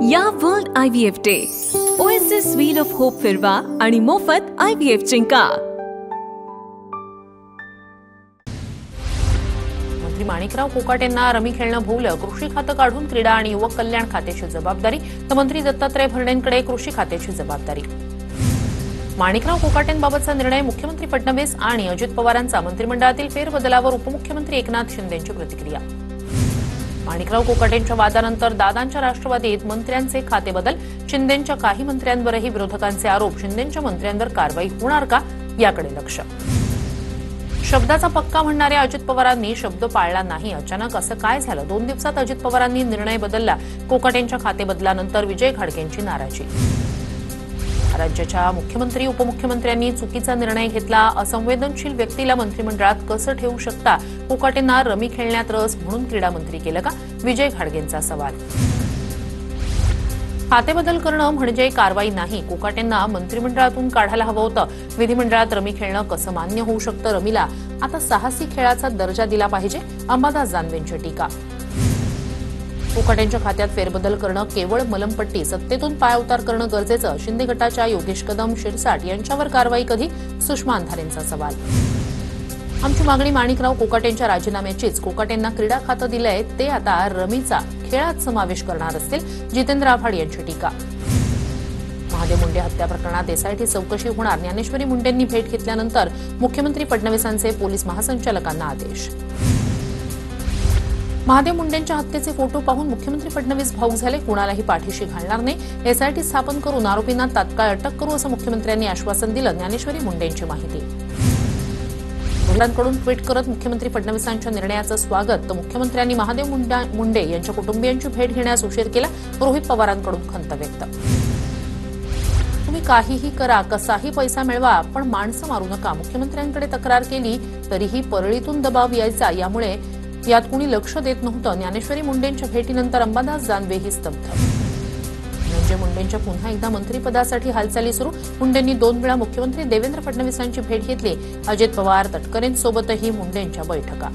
या world IVF day OSS wheel of hope फिरवा आणि मोफत IVF जिंका। मंत्री माणिकराव कोकाटेंना रमी खेळणं भोवलं, कृषी खातं काढून क्रीडा आणि युवक कल्याण खात्याची जबाबदारी, तर मंत्री दत्तात्रय भरणेंकडे कृषी खात्याची जबाबदारी। माणिकराव कोकाटेंबाबतचा निर्णय मुख्यमंत्री फडणवीस आणि अजित पवारांचा, मंत्रिमंडळातील फेरबदलावर उपमुख्यमंत्री एकनाथ शिंदेंची प्रतिक्रिया। माणिकराव कोकाटेंच्या वादानंतर दादांच्या राष्ट्रवादीत मंत्र्यांचे खाते बदल, शिंदेंच्या काही मंत्र्यांवरही विरोधकांचे आरोप, शिंदेंच्या मंत्र्यांवर कारवाई होणार का याकडे लक्ष। शब्दाचा पक्का म्हणणाऱ्या अजित पवारांनी शब्द पाळला नाही, अचानक असं काय झालं? 2 दिवसात अजित पवारांनी निर्णय बदलला, कोकाटेंच्या खाते बदलानंतर विजय घाडगेंची नाराजी। राज्याच्या मुख्यमंत्री उपमुख्यमंत्र्यांनी चुकीचा निर्णय घेतला, असंवेदनशील व्यक्तीला मंत्रिमंडळात कसं ठेवू शकता? कोकाटेंना रमी खेळण्यात रस म्हणून क्रीडा मंत्री केलं का? विजय घाडगेंचा सवाल। खातेबदल करणं म्हणजे कारवाई नाही, कोकाटेंना मंत्रिमंडळातून काढायला हवं होतं। विधिमंडळात रमी खेळणं कसं मान्य होऊ शकतं? रमीला आता साहसी खेळाचा दर्जा दिला पाहिजे, अंबादास दानवेंची टीका। कोकाटेंच्या खात्यात फेरबदल करणं केवळ मलमपट्टी, सत्तेतून पायउतार करणं गरजेचं, शिंदे गटाच्या योगेश कदम, शिरसाट यांच्यावर कारवाई कधी? सुषमा अंधारेंचा सवाल। आमची मागणी माणिकराव कोकाटेंच्या राजीनाम्याचीच, कोकाटेंना क्रीडा खातं दिलंय ते आता रमीचा खेळात समावेश करणार असतील, जितेंद्र आव्हाड यांची टीका। महादेव मुंडे हत्या प्रकरणात SIT चौकशी होणार, ज्ञानेश्वरी मुंडेंनी भेट घेतल्यानंतर मुख्यमंत्री फडणवीसांचे पोलीस महासंचालकांना आदेश। महादेव मुंडेंच्या हत्येचे फोटो पाहून मुख्यमंत्री फडणवीस भावूक झाले, कुणालाही पाठीशी घालणार नाही, SIT स्थापन करून आरोपींना तात्काळ अटक करू असं मुख्यमंत्र्यांनी आश्वासन दिलं, ज्ञानेश्वरी मुंडेंची माहिती। मुंडेंकडून ट्विट करत मुख्यमंत्री फडणवीसांच्या निर्णयाचं स्वागत, तर मुख्यमंत्र्यांनी महादेव मुंडे यांच्या कुटुंबियांची भेट घेण्यास उशीर केला, रोहित पवारांकडून खंत व्यक्त। तुम्ही काहीही करा, कसाही पैसा मिळवा, पण माणसं मारू नका, मुख्यमंत्र्यांकडे तक्रार केली तरीही परळीतून दबाव यायचा, यामुळे यात कुणी लक्ष देत नव्हतं। ज्ञानेश्वरी मुंडेंच्या भेटीनंतर अंबादास दानवेही स्तब्ध। धनंजय मुंडेंच्या पुन्हा एकदा मंत्रिपदासाठी हालचाली सुरू, मुंडेंनी 2 वेळा मुख्यमंत्री देवेंद्र फडणवीसांची भेट घेतली, अजित पवार तटकरेंसोबतही मुंडेंच्या बैठका।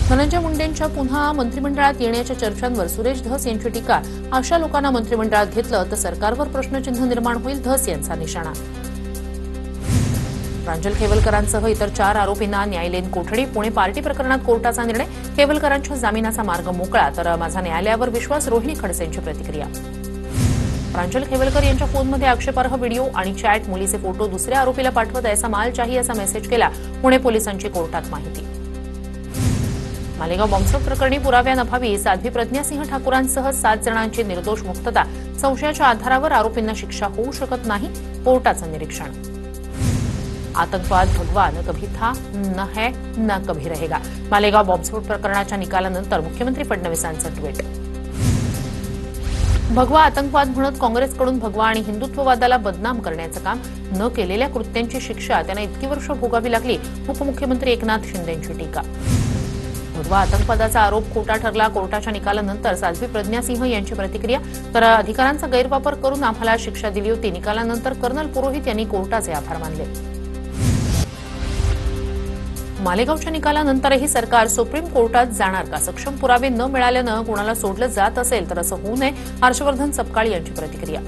धनंजय मुंडेंच्या पुन्हा मंत्रिमंडळात येण्याच्या चर्चांवर सुरेश धस यांची टीका, अशा लोकांना मंत्रिमंडळात घेतलं तर सरकारवर प्रश्नचिन्ह निर्माण होईल, धस यांचा निशाणा। प्रांजल खेवलकरांसह इतर 4 आरोपींना न्यायालयीन कोठडी, पुणे पार्टी प्रकरणात कोर्टाचा निर्णय, खेवलकरांच्या जामिनाचा मार्ग मोकळा, तर माझा न्यायालयावर विश्वास, रोहिणी खडसेंची प्रतिक्रिया। प्रांजल खेवलकर यांच्या फोनमध्ये आक्षेपार्ह व्हिडिओ आणि चॅट, मुलीचे फोटो दुसऱ्या आरोपीला पाठवत ऐसा माल चाहिए असा मेसेज केला, पुणे पोलिसांची कोर्टात माहिती। मालेगाव बॉम्बस्फोट प्रकरणी पुराव्यांअभावी साध्वी प्रज्ञासिंह ठाकूरांसह 7 जणांची निर्दोष मुक्तता, संशयाच्या आधारावर आरोपींना शिक्षा होऊ शकत नाही, कोर्टाचं निरीक्षण। आतंकवाद भगवा न कभी था, न है, न कभी रहेगा, मालेगाव बॉम्बस्फोट प्रकरणाच्या निकालानंतर मुख्यमंत्री फडणवीसांचं ट्विट। भगवा आतंकवाद म्हणत काँग्रेसकडून भगवा आणि हिंदुत्ववादाला बदनाम करण्याचं काम, न केलेल्या कृत्यांची शिक्षा त्यांना इतकी वर्ष भोगावी लागली, उपमुख्यमंत्री एकनाथ शिंदेंची टीका। भगवा आतंकवादाचा आरोप खोटा ठरला, कोर्टाच्या निकालानंतर साध्वी प्रज्ञासिंह यांची प्रतिक्रिया, तर अधिकारांचा गैरवापर करून आम्हाला शिक्षा दिली होती, निकालानंतर कर्नल पुरोहित यांनी कोर्टाचे आभार मानले। मालेगावच्या निकालानंतरही सरकार सुप्रीम कोर्टात जाणार का? सक्षम पुरावे न मिळाल्यानं कोणाला सोडलं जात असेल तर असं होऊ नये, हर्षवर्धन सपकाळ यांची प्रतिक्रिया।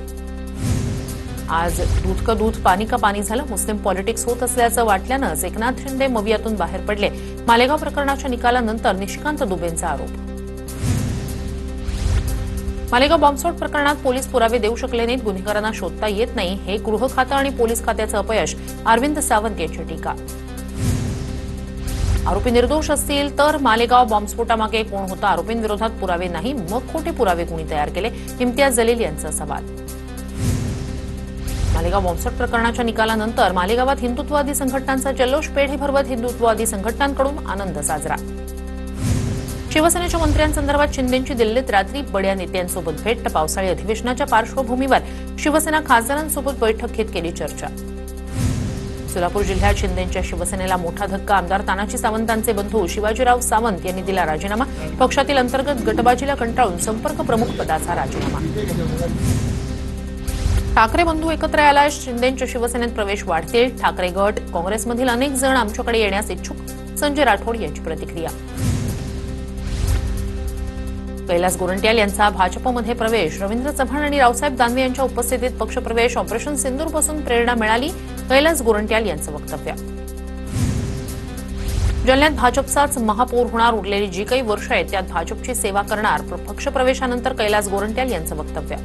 आज दूध का दूध पाणी का पाणी झालं, मुस्लिम पॉलिटिक्स होत असल्याचं वाटल्यानंच एकनाथ शिंदे मवियातून बाहेर पडले, मालेगाव प्रकरणाच्या निकालानंतर निशिकांत दुबेंचा आरोप। मालेगाव बॉम्बस्फोट प्रकरणात पोलीस पुरावे देऊ शकले नाहीत, गुन्हेगारांना शोधता येत नाही, हे गृह खातं आणि पोलीस खात्याचं अपयश, अरविंद सावंत यांची टीका। आरोपी निर्दोष असतील तर मालेगाव बॉम्बस्फोटामागे कोण होता? आरोपींविरोधात पुरावे नाही, मग खोटे पुरावे कोणी तयार केले? इम्तियाज जलील यांचा सवाल। मालेगाव बॉम्बस्फोट प्रकरणाच्या निकालानंतर मालेगावात हिंदुत्ववादी संघटनांचा जल्लोष, पेढे भरवत हिंदुत्ववादी संघटनांकडून आनंद साजरा। शिवसेनेच्या मंत्र्यांसंदर्भात शिंदेंची दिल्लीत रात्री बड्या नेत्यांसोबत भेट, पावसाळी अधिवेशनाच्या पार्श्वभूमीवर शिवसेना खासदारांसोबत बैठक घेत केली चर्चा। सोलापूर जिल्ह्यात शिंदेंच्या शिवसेनेला मोठा धक्का, आमदार तानाजी सावंतांचे बंधू शिवाजीराव सावंत यांनी दिला राजीनामा, पक्षातील अंतर्गत गटबाजीला कंटाळून संपर्क प्रमुख पदाचा राजीनामा। ठाकरे बंधू एकत्र आल्यास शिंदेंच्या शिवसेनेत प्रवेश वाढतील, ठाकरे गट, काँग्रेसमधील अनेक जण आमच्याकडे येण्यास इच्छुक, संजय राठोड यांची प्रतिक्रिया। कैलास गोरंट्याल यांचा भाजपमध्ये प्रवेश, रवींद्र चव्हाण आणि रावसाहेब दानवे यांच्या उपस्थितीत पक्षप्रवेश, ऑपरेशन सिंदूरपासून प्रेरणा मिळाली, कैलास गोरंट्याल यांचं वक्तव्य. जालन्यात भाजपचाच महापौर होणार, उरलेली जी काही वर्ष आहेत त्यात भाजपची सेवा करणार, पक्षप्रवेशानंतर कैलास गोरंट्याल यांचं वक्तव्य.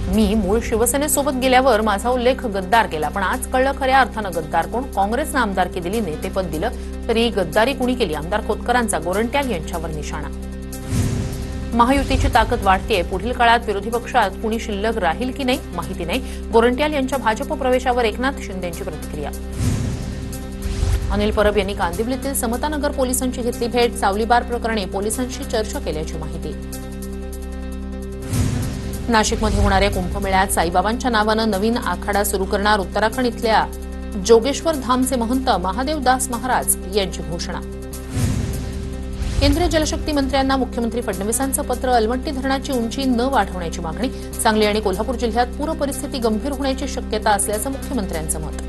मी मूळ शिवसेनेसोबत गेल्यावर माझा उल्लेख गद्दार केला, पण आज कळलं खऱ्या अर्थानं गद्दार कोण. काँग्रेसनं आमदारकी दिली, नेतेपद दिलं, तरी गद्दारी कुणी केली? आमदार खोतकरांचा गोरंट्याल यांच्यावर निशाणा. महायुतीची ताकद वाढतेय, पुढील काळात विरोधी पक्षात कुणी शिल्लक राहील की नाही माहिती नाही. गोरंट्याल यांच्या भाजप प्रवेशावर एकनाथ शिंदेंची प्रतिक्रिया. अनिल परब यांनी कांदिवलीतील समतानगर पोलिसांची घेतली भेट, सावलीबार प्रकरणी पोलिसांशी चर्चा केल्याची माहिती. नाशिकमध्ये होणाऱ्या कुंभमेळ्यात साईबाबांच्या नावानं नवीन आखाडा सुरू करणार, उत्तराखंड इथल्या जोगेश्वर धामचे महंत महादेव दास महाराज यांची घोषणा. केंद्रीय जलशक्ती मंत्र्यांना मुख्यमंत्री फडणवीसांचं पत्र, अलमट्टी धरणाची उंची न वाढवण्याची मागणी. सांगली आणि कोल्हापूर जिल्ह्यात पूर परिस्थिती गंभीर होण्याची शक्यता असल्याचं मुख्यमंत्र्यांचं मत.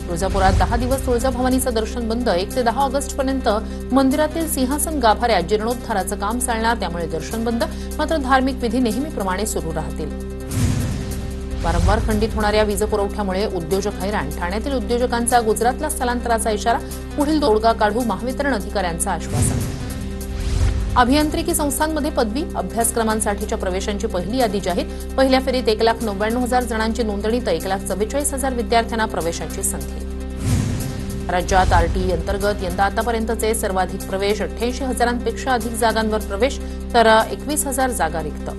तुळजापुरात 10 दिवस तुळजाभवानीचं दर्शन बंद, 1 ते 10 ऑगस्टपर्यंत मंदिरातील सिंहासन गाभाऱ्यात जीर्णोद्धाराचं काम चालणार, त्यामुळे दर्शन बंद. मात्र धार्मिक विधी नेहमीप्रमाणे सुरू राहतील. वारंवार खंडित होणाऱ्या वीज पुरवठ्यामुळे उद्योजक हैराण, ठाण्यातील उद्योजकांचा गुजरातला स्थलांतराचा इशारा, पुढील तोडगा काढू, महावितरण अधिकाऱ्यांचं आश्वासन. अभियांत्रिकी संस्थांमध्ये पदवी अभ्यासक्रमांसाठीच्या प्रवेशांची पहिली यादी जाहीर, पहिल्या फेरीत 1,99,000 जणांची नोंदणी, तर 1,44,000 विद्यार्थ्यांना प्रवेशाची संधी. राज्यात आरटीई अंतर्गत यंदा आतापर्यंतचे सर्वाधिक प्रवेश, 88,000पेक्षा अधिक जागांवर प्रवेश, तर 21,000 जागा रिक्त.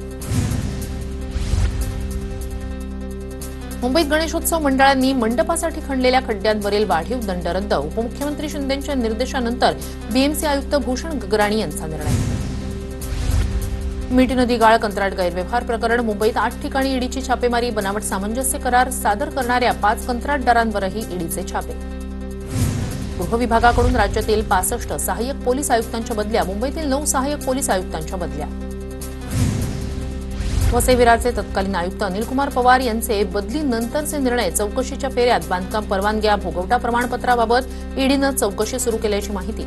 मुंबईत गणेशोत्सव मंडळांनी मंडपासाठी खणलेल्या खड्ड्यांवरील वाढीव दंड रद्द, उपमुख्यमंत्री शिंदेंच्या निर्देशानंतर बीएमसी आयुक्त भूषण गगराणी यांचा निर्णय. मिठी नदी गाळ कंत्राट गैरव्यवहार प्रकरण, मुंबईत 8 ठिकाणी ईडीची छापेमारी, बनावट सामंजस्य करार सादर करणाऱ्या 5 कंत्राटदारांवरही ईडीचे छापे. गृह विभागाकडून राज्यातील 65 सहाय्यक पोलीस आयुक्तांच्या बदल्या, मुंबईतील 9 सहाय्यक पोलीस आयुक्तांच्या बदल्या. वसई विरारचे तत्कालीन आयुक्त अनिलकुमार पवार यांचे बदलीनंतरचे निर्णय, चौकशीच्या फेऱ्यात बांधकाम परवानग्या, भोगवटा प्रमाणपत्राबाबत ईडीनं चौकशी सुरू केल्याची माहिती.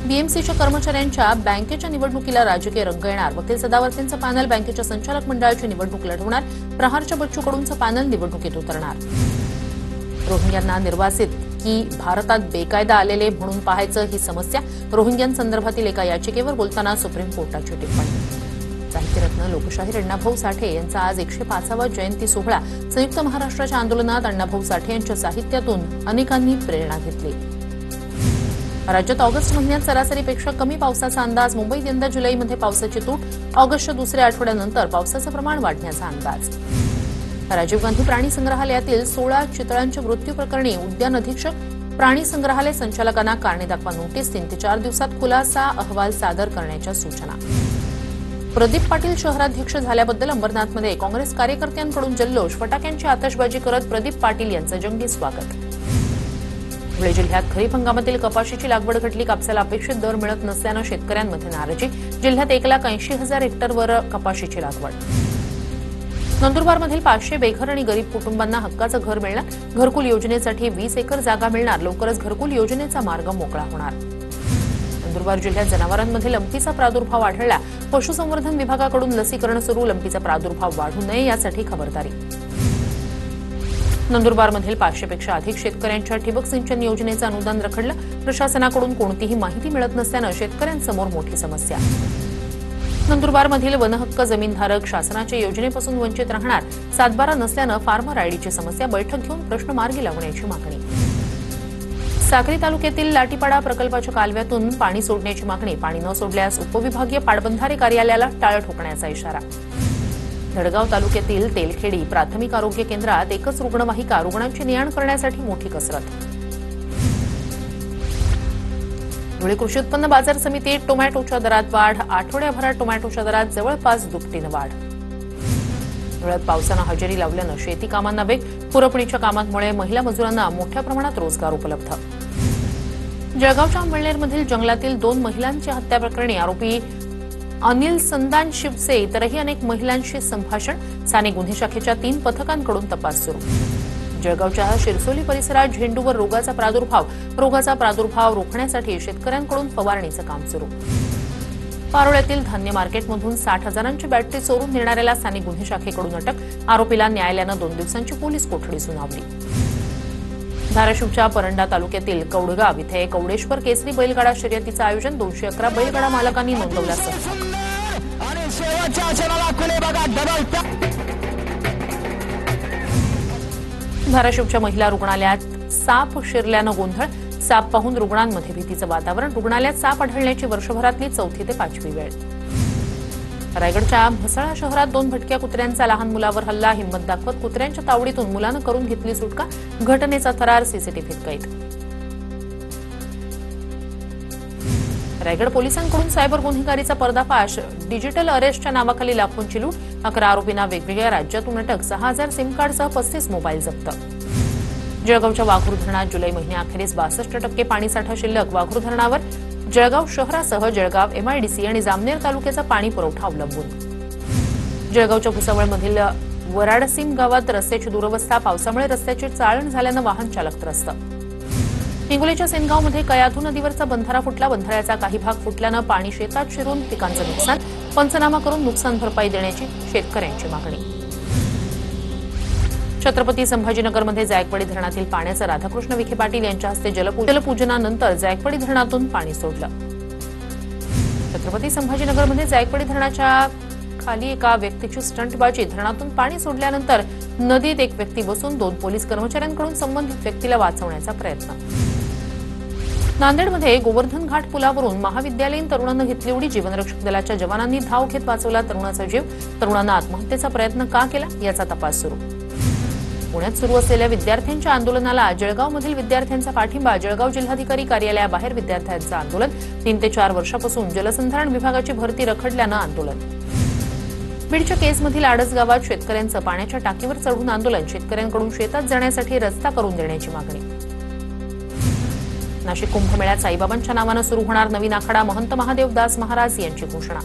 बीएमसीच्या कर्मचाऱ्यांच्या बँकेच्या निवडणुकीला राजकीय रंग येणार, वकील सदावर्तेंचं पॅनल बँकेच्या संचालक मंडळाची निवडणूक लढवणार, प्रहारच्या बच्चू कडूंचं पॅनल निवडणुकीत उतरणार. रोहिंग्यांना निर्वासित की भारतात बेकायदा आलेले म्हणून पाहायचं ही समस्या, रोहिंग्यांसंदर्भातील एका याचिकेवर बोलताना सुप्रीम कोर्टाची टिप्पणी. साहित्यरत्न लोकशाहीर अण्णाभाऊ साठे यांचा आज 105वा जयंती सोहळा, संयुक्त महाराष्ट्राच्या आंदोलनात अण्णाभाऊ साठे यांच्या साहित्यातून अनेकांनी प्रेरणा घेतली. राज्यात ऑगस्ट महिन्यात सरासरीपेक्षा कमी पावसाचा अंदाज, मुंबईत यंदा जुलैमध्ये पावसाची तूट, ऑगस्टच्या दुसऱ्या आठवड्यानंतर पावसाचं प्रमाण वाढण्याचा अंदाज. राजीव गांधी प्राणी संग्रहालयातील 16 चितळांच्या मृत्यू प्रकरणी उद्यान अधीक्षक, प्राणी संग्रहालय संचालकांना कारणे दाखवा नोटीस, 3 ते 4 दिवसात खुलासा अहवाल सादर करण्याच्या सूचना. प्रदीप पाटील शहराध्यक्ष झाल्याबद्दल अंबरनाथमध्ये काँग्रेस कार्यकर्त्यांकडून जल्लोष, फटाक्यांची आतषबाजी करत प्रदीप पाटील यांचं जंगी स्वागत. धुळे जिल्ह्यात खरीप हंगामातील कपाशीची लागवड घटली, कापसाला अपेक्षित दर मिळत नसल्यानं शेतकऱ्यांमध्ये नाराजी, जिल्ह्यात 1,80,000 हेक्टरवर कपाशीची लागवड. नंदुरबारमधील 500 बेघर आणि गरीब कुटुंबांना हक्काचं घर मिळणार, घरकुल योजनेसाठी 20 एकर जागा मिळणार, लवकरच घरकुल योजनेचा मार्ग मोकळा होणार. नंदुरबार जिल्ह्यात जनावरांमध्ये लंपीचा प्रादुर्भाव आढळला, पशुसंवर्धन विभागाकडून लसीकरण सुरू, लंपीचा प्रादुर्भाव वाढू नये यासाठी खबरदारी. नंदुरबारमधील 500पेक्षा अधिक शेतकऱ्यांच्या ठिबक सिंचन योजनेचं अनुदान रखडलं, प्रशासनाकडून कोणतीही माहिती मिळत नसल्यानं शेतकऱ्यांसमोर मोठी समस्या. नंदुरबारमधील वनहक्क जमीनधारक शासनाच्या योजनेपासून वंचित राहणार, 7/12 नसल्यानं फार्मर आयडीची समस्या, बैठक घेऊन प्रश्न मार्गी लावण्याची मागणी. साक्री तालुक्यातील लाटीपाडा प्रकल्पाच्या कालव्यातून पाणी सोडण्याची मागणी, पाणी न सोडल्यास उपविभागीय पाटबंधारे कार्यालयाला टाळं ठोकण्याचा इशारा. धडगाव तालुक्यातील तेलखेडी प्राथमिक आरोग्य केंद्रात एकच रुग्णवाहिका, रुग्णांची ने-आण करण्यासाठी मोठी कसरत. धुळे कृषी उत्पन्न बाजार समितीत टोमॅटोच्या दरात वाढ, आठवड्याभरात टोमॅटोच्या दरात जवळपास दुपटीनं वाढ. धुळ्यात पावसानं हजेरी लावल्यानं शेती कामांना वेग, पुरपणीच्या कामांमुळे महिला मजुरांना मोठ्या प्रमाणात रोजगार उपलब्ध. जळगावच्या अंमळनेरमधील जंगलातील 2 महिलांच्या हत्या प्रकरणी आरोपी अनिल संदान शिवसे इतरही अनेक महिलांशी संभाषण, स्थानिक गुन्हे शाखेच्या 3 पथकांकडून तपास सुरू. जळगावच्या शिरसोली परिसरात झेंडूवर रोगाचा प्रादुर्भाव रोखण्यासाठी शेतकऱ्यांकडून फवारणीचं काम सुरू. पारोळ्यातील धान्य मार्केटमधून 60,000ची बॅटरी चोरून नेणाऱ्याला स्थानिक गुन्हे शाखेकडून अटक. आरोपीला न्यायालयानं 2 दिवसांची पोलीस कोठडी सुनावली. धाराशिवच्या परंडा तालुक्यातील कौडगाव इथे कौडेश्वर केसरी बैलगाडा शर्यतीचं आयोजन. 211 बैलगाडा मालकांनी नोंदवला सहभाग. धाराशिवच्या महिला रुग्णालयात साप शिरल्यानं गोंधळ. साप पाहून रुग्णांमध्ये भीतीचं वातावरण. रुग्णालयात साप आढळण्याची वर्षभरातली 4थी ते 5वी वेळ. रायगडच्या म्हसळा शहरात 2 भटक्या कुत्र्यांचा लहान मुलावर हल्ला. हिंमत दाखवत कुत्र्यांच्या तावडीतून मुलानं करून घेतली सुटका. घटनेचा थरार सीसीटीव्हीत कैद. रायगड पोलिसांकडून सायबर गुन्हेगारीचा पर्दाफाश. डिजिटल अरेस्टच्या नावाखाली लाखोंची लूट. 11 आरोपींना वेगवेगळ्या राज्यातून अटक. 6,000 सिम कार्डसह 35 मोबाईल जप्त. जळगावच्या वाघूर धरणात जुलै महिन्याअखेरीस 62% पाणीसाठा शिल्लक. वाघूर धरणावर जळगाव शहरासह जळगाव, MIDC आणि जामनेर तालुक्याचा पाणी पुरवठा अवलंबून. जळगावच्या भुसावळमधील वराडसीम गावात रस्त्याची दुरवस्था. पावसामुळे रस्त्याची चाळण झाल्यानं वाहन चालक त्रस्त. हिंगोलीच्या सेनगावमध्ये कयाधू नदीवरचा बंधारा फुटला. बंधाऱ्याचा काही भाग फुटल्यानं पाणी शेतात शिरून पिकांचं नुकसान. पंचनामा करून नुकसान भरपाई देण्याची शेतकऱ्यांची मागणी. छत्रपती संभाजीनगरमध्ये जायकवाडी धरणातील पाण्याचं राधाकृष्ण विखे पाटील यांच्या हस्ते जलपूजनानंतर जायकवाडी धरणातून पाणी सोडलं. छत्रपती संभाजीनगरमध्ये जायकवाडी धरणाच्या खाली एका व्यक्तीची स्टंटबाजी. धरणातून पाणी सोडल्यानंतर नदीत एक व्यक्ती बसून 2 पोलीस कर्मचाऱ्यांकडून संबंधित व्यक्तीला वाचवण्याचा प्रयत्न. नांदेडमध्ये गोवर्धन घाट पुलावरून महाविद्यालयीन तरुणानं घेतली उडी. जीवनरक्षक दलाच्या जवानांनी धाव घेत वाचवला तरुणाचा जीव. तरुणानं आत्महत्येचा प्रयत्न का केला याचा तपास सुरू. पुण्यात सुरू असलेल्या विद्यार्थ्यांच्या आंदोलनाला जळगावमधील विद्यार्थ्यांचा पाठिंबा. जळगाव जिल्हाधिकारी कार्यालयाबाहेर विद्यार्थ्यांचं आंदोलन. 3 ते 4 वर्षापासून जलसंधारण विभागाची भरती रखडल्यानं आंदोलन. बीडच्या केसमधील आडस गावात शेतकऱ्यांचं पाण्याच्या टाकीवर चढून आंदोलन. शेतकऱ्यांकडून शेतात जाण्यासाठी रस्ता करून देण्याची मागणी. नाशिक कुंभमेळ्यात साईबाबांच्या नावानं सुरू होणार नवीन आखाडा. महंत महादेव दास महाराज यांची घोषणा.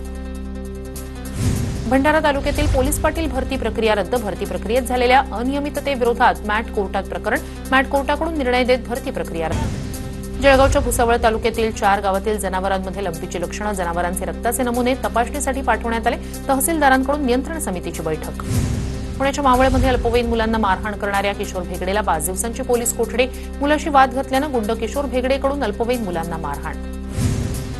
भंडारा तालुक्यातील पोलीस पाटील भरती प्रक्रिया रद्द. भरती प्रक्रियेत झालेल्या अनियमिततेविरोधात मॅट कोर्टात प्रकरण. मॅट कोर्टाकडून निर्णय देत भरती प्रक्रिया रद्द. जळगावच्या भुसावळ तालुक्यातील 4 गावातील जनावरांमध्ये लंपीची लक्षणं. जनावरांचे रक्ताचे नमुने तपासणीसाठी पाठवण्यात आले. तहसीलदारांकडून नियंत्रण समितीची बैठक. पुण्याच्या मावळमध्ये अल्पवयीन मुलांना मारहाण करणाऱ्या किशोर भेगडेला 5 दिवसांची पोलीस कोठडी. मुलाशी वाद घातल्यानं गुंड किशोर भेगडेकडून अल्पवयीन मुलांना मारहाण.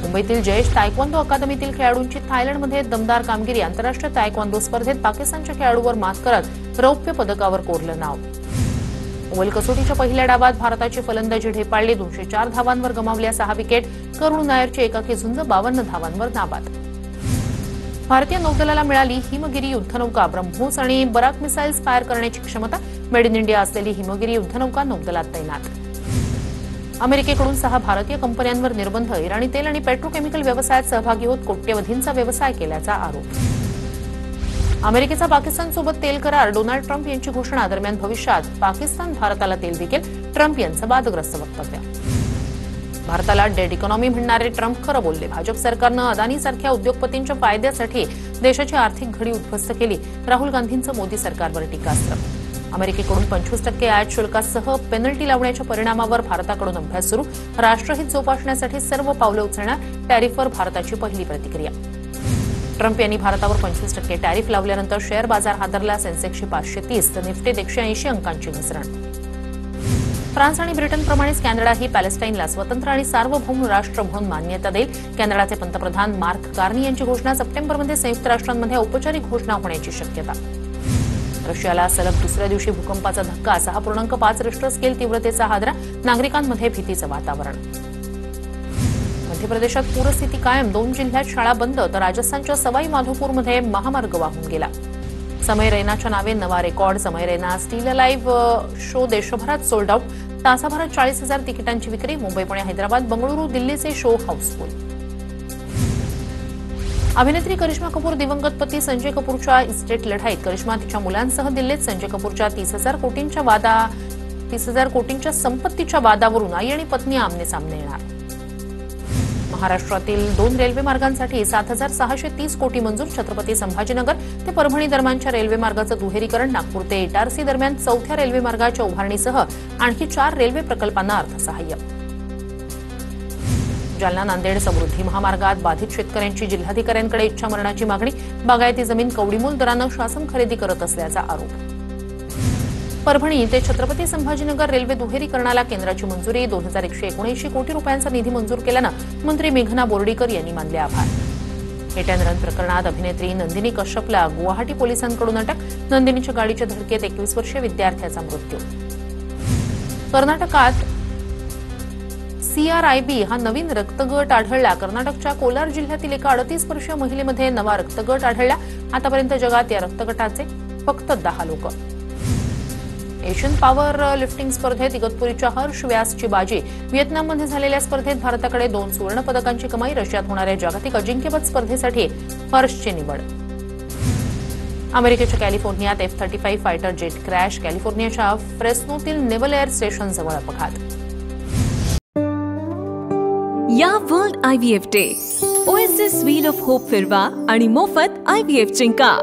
मुंबईतील जयेश तायक्वांदो अकादमीतील खेळाडूंची थायलंडमध्ये दमदार कामगिरी. आंतरराष्ट्रीय तायक्वांदो स्पर्धेत पाकिस्तानच्या खेळाडूवर मात करत रौप्य पदकावर कोरलं नाव. ओव्हल कसोटीच्या पहिल्या डावात भारताची फलंदाजी ढेपाळली. 204 धावांवर गमावल्या 6 विकेट. करुण नायरची एकाकी झुंज 52 धावांवर नाबाद. भारतीय नौदलाला मिळाली हिमगिरी युद्धनौका. ब्रह्मोस आणि बराक मिसाईल्स फायर करण्याची क्षमता. मेड इन इंडिया असलेली हिमगिरी युद्धनौका नौदलात तैनात. अमेरिकेकडून 6 भारतीय कंपन्यांवर निर्बंध. इराणी तेल आणि पेट्रोकेमिकल व्यवसायात सहभागी होत कोट्यवधींचा व्यवसाय केल्याचा आरोप. अमेरिकेचा पाकिस्तानसोबत तेल करार. डोनाल्ड ट्रम्प यांची घोषणा. दरम्यान भविष्यात पाकिस्तान भारताला तेल विकेल. ट्रम्प यांचं वादग्रस्त वक्तव्य. भारताला डेड इकॉनॉमी म्हणणारे ट्रम्प खरं बोलले. भाजप सरकारनं अदानीसारख्या उद्योगपतींच्या फायद्यासाठी देशाची आर्थिक घडी उद्ध्वस्त केली. राहुल गांधींचं मोदी सरकारवर टीकास्त्र. अमेरिकेकडून 25% आयात शुल्कासह पेनल्टी लावण्याच्या परिणामावर भारताकडून अभ्यास सुरू. राष्ट्रहित जोपासण्यासाठी सर्व पावलं उचलणार. टॅरिफवर भारताची पहिली प्रतिक्रिया. ट्रम्प यांनी भारतावर 25% टॅरिफ लावल्यानंतर शेअर बाजार हादरला. सेन्सेक्सची 530 तर निफ्टीत 180 अंकांची घसरण. फ्रान्स आणि ब्रिटनप्रमाणेच कॅनडाही पॅलेस्टाईनला स्वतंत्र आणि सार्वभौम राष्ट्र म्हणून मान्यता देईल. कॅनडाचे पंतप्रधान मार्क कार्नी यांची घोषणा. सप्टेंबरमध्ये संयुक्त राष्ट्रांमध्ये औपचारिक घोषणा होण्याची शक्यता. रशियाला सलग 2ऱ्या दिवशी भूकंपाचा धक्का. 6.5 रिश्टर स्केल तीव्रतेचा हादरा. नागरिकांमध्ये भीतीचं वातावरण. मध्य प्रदेशात पूरस्थिती कायम. 2 जिल्ह्यात शाळा बंद तर राजस्थानच्या सवाई माधोपूरमध्ये महामार्ग वाहून गेला. समय रैनाच्या नावे नवा रेकॉर्ड. समय रैना स्टील लाईव्ह शो देशभरात सोल्ड आउट. तासाभरात 40,000 तिकिटांची विक्री. मुंबई, पुणे, हैदराबाद, बंगळुरू, दिल्लीचे शो हाऊसफुल. अभिनेत्री करिश्मा कपूर दिवंगत पती संजय कपूरच्या इस्टेट लढाईत. करिश्मा तिच्या मुलांसह दिल्लीत. संजय कपूरच्या 30,000 कोटींच्या संपत्तीच्या वादावरून आई आणि पत्नी आमने सामने येणार. महाराष्ट्रातील 2 रेल्वे मार्गांसाठी 7,630 कोटी मंजूर. छत्रपती संभाजीनगर ते परभणी दरम्यानच्या रेल्वे मार्गाचं दुहेरीकरण. नागपूर ते इटारसी दरम्यान 4थ्या रेल्वे मार्गाच्या उभारणीसह आणखी 4 रेल्वे प्रकल्पांना अर्थसहाय्य. जालना नांदेड समृद्धी महामार्गात बाधित शेतकऱ्यांची जिल्हाधिकाऱ्यांकडे इच्छामरणाची मागणी. बागायती जमीन कवडीमोल दरानं शासन खरेदी करत असल्याचा आरोप. परभणी ते छत्रपती संभाजीनगर रेल्वे दुहेरीकरणाला केंद्राची मंजुरी. 2,179 कोटी रुपयांचा निधी मंजूर केल्यानं मंत्री मेघना बोर्डीकर यांनी मानले आभार. हिट अँड रन प्रकरणात अभिनेत्री नंदिनी कश्यपला गुवाहाटी पोलिसांकडून अटक. नंदिनीच्या गाडीच्या धडकेत 21 वर्षीय विद्यार्थ्याचा मृत्यू. कर्नाटकात CRIB हा नवीन रक्तगट आढळला. कर्नाटकच्या कोलार जिल्ह्यातील एका 38 वर्षीय महिलेमध्ये नवा रक्तगट आढळला. आतापर्यंत जगात या रक्तगटाचे फक्त 10 लोक. एशियन पॉवर लिफ्टिंग स्पर्धेत इगतपुरीच्या हर्ष व्यासची बाजी. व्हिएतनाममध्ये झालेल्या स्पर्धेत भारताकडे 2 सुवर्ण पदकांची कमाई. रशियात होणाऱ्या जागतिक अजिंक्यपद स्पर्धेसाठी हर्षची निवड. अमेरिकेच्या कॅलिफोर्नियात F-35 फायटर जेट क्रॅश. कॅलिफोर्नियाच्या फ्रेस्नोतील नेव्हल एअर स्टेशनजवळ अपघात. या world IVF day OSS wheel of hope फिरवा आणि मोफत IVF जिंका.